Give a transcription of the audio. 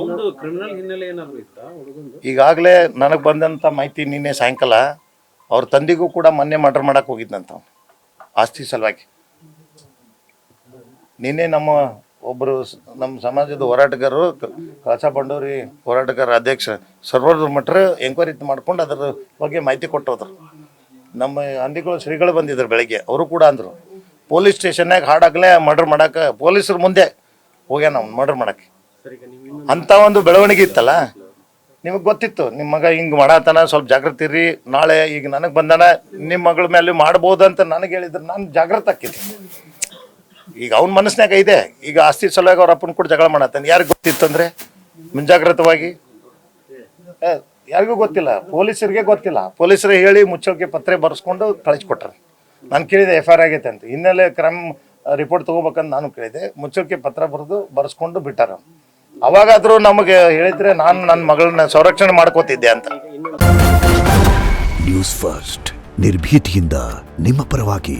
ಒಂದು ಕ್ರಿಮಿನಲ್ ಹಿನ್ನೆಲೆ ಏನಾದ್ರು ಇತ್ತಾ ಹುಡುಗಂದು? ಈಗಾಗಲೇ ನನಗೆ ಬಂದಂಥ ಮಾಹಿತಿ ನಿನ್ನೆ ಸಾಯಂಕಾಲ ಅವ್ರ ತಂದೆಗೂ ಕೂಡ ಮೊನ್ನೆ ಮರ್ಡರ್ ಮಾಡಕ್ಕೆ ಹೋಗಿದ್ದಂತ ಆಸ್ತಿ ಸಲುವಾಗಿ. ನಿನ್ನೆ ನಮ್ಮ ಒಬ್ಬರು ನಮ್ಮ ಸಮಾಜದ ಹೋರಾಟಗಾರರು ಕಳಸಾ ಬಂಡೂರಿ ಹೋರಾಟಗಾರ ಅಧ್ಯಕ್ಷ ಸರ್ವರ್ ಮಟ್ರ ಎಂಕ್ವೈರಿ ಮಾಡ್ಕೊಂಡು ಅದರ ಬಗ್ಗೆ ಮಾಹಿತಿ ಕೊಟ್ಟೋದ್ರು. ನಮ್ಮ ಹಂದಿಗಳು ಶ್ರೀಗಳು ಬಂದಿದ್ರು ಬೆಳಗ್ಗೆ, ಅವರು ಕೂಡ ಅಂದರು ಪೊಲೀಸ್ ಸ್ಟೇಷನ್ನಾಗ ಹಾಡಾಗಲೇ ಮರ್ಡರ್ ಮಾಡೋಕೆ ಪೊಲೀಸರ ಮುಂದೆ ಹೋಗ್ಯಾನ ಅವ್ನು ಮರ್ಡರ್ ಮಾಡೋಕ್ಕೆ. ಅಂಥ ಒಂದು ಬೆಳವಣಿಗೆ ಇತ್ತಲ್ಲ. ನಿಮಗೆ ಗೊತ್ತಿತ್ತು ನಿಮ್ಮ ಮಗ ಹಿಂಗೆ ಮಾಡತ್ತಾನ, ಸ್ವಲ್ಪ ಜಾಗೃತಿ ಇರ್ರಿ, ನಾಳೆ ಈಗ ನನಗೆ ಬಂದಾನ ನಿಮ್ಮ ಮಗಳ ಮೇಲೆ ಮಾಡ್ಬೋದು ಅಂತ ನನಗೆ ಹೇಳಿದ್ರು, ನಾನು ಜಾಗೃತ ಆಕಿದ್ದೆ. ಈಗ ಅವ್ನ ಮನಸ್ಸಿನಾಗ ಇದೆ, ಈಗ ಆಸ್ತಿ ಸಲುವಾಗಿ ಅವ್ರ ಅಪ್ಪನ ಕೂಡ ಜಗಳ ಮಾಡತ್ತಾನೆ. ಯಾರಿಗೆ ಗೊತ್ತಿತ್ತು ಅಂದರೆ ಮುಂಜಾಗ್ರತವಾಗಿ ಯಾರಿಗೂ ಗೊತ್ತಿಲ್ಲ, ಪೊಲೀಸರಿಗೆ ಗೊತ್ತಿಲ್ಲ. ಪೊಲೀಸರು ಹೇಳಿ ಮುಚ್ಚಳಿಕೆ ಪತ್ರ ಬರೆಸ್ಕೊಂಡು ಕಳಿಸ್ಕೊಟ್ರೆ. ನಾನು ಕೇಳಿದೆ FIR ಆಗೈತೆ ಅಂತ, ಹಿನ್ನೆಲೆ ಕ್ರೈಮ್ ರಿಪೋರ್ಟ್ ತೊಗೋಬೇಕಂತ ನಾನು ಕೇಳಿದೆ. ಮುಚ್ಚಳಿಕೆ ಪತ್ರ ಬರೆಸ್ಕೊಂಡು ಬಿಟ್ಟಾರ. ಅವಾಗಾದರೂ ನಮಗೆ ಹೇಳಿದ್ರೆ ನಾನು ನನ್ನ ಮಗಳನ್ನ ಸಂರಕ್ಷಣೆ ಮಾಡ್ಕೋತಿದ್ದೆ ಅಂತ. ನ್ಯೂಸ್ ಫಸ್ಟ್ ನಿರ್ಭೀತಿಯಿಂದ ನಿಮ್ಮ ಪರವಾಗಿ.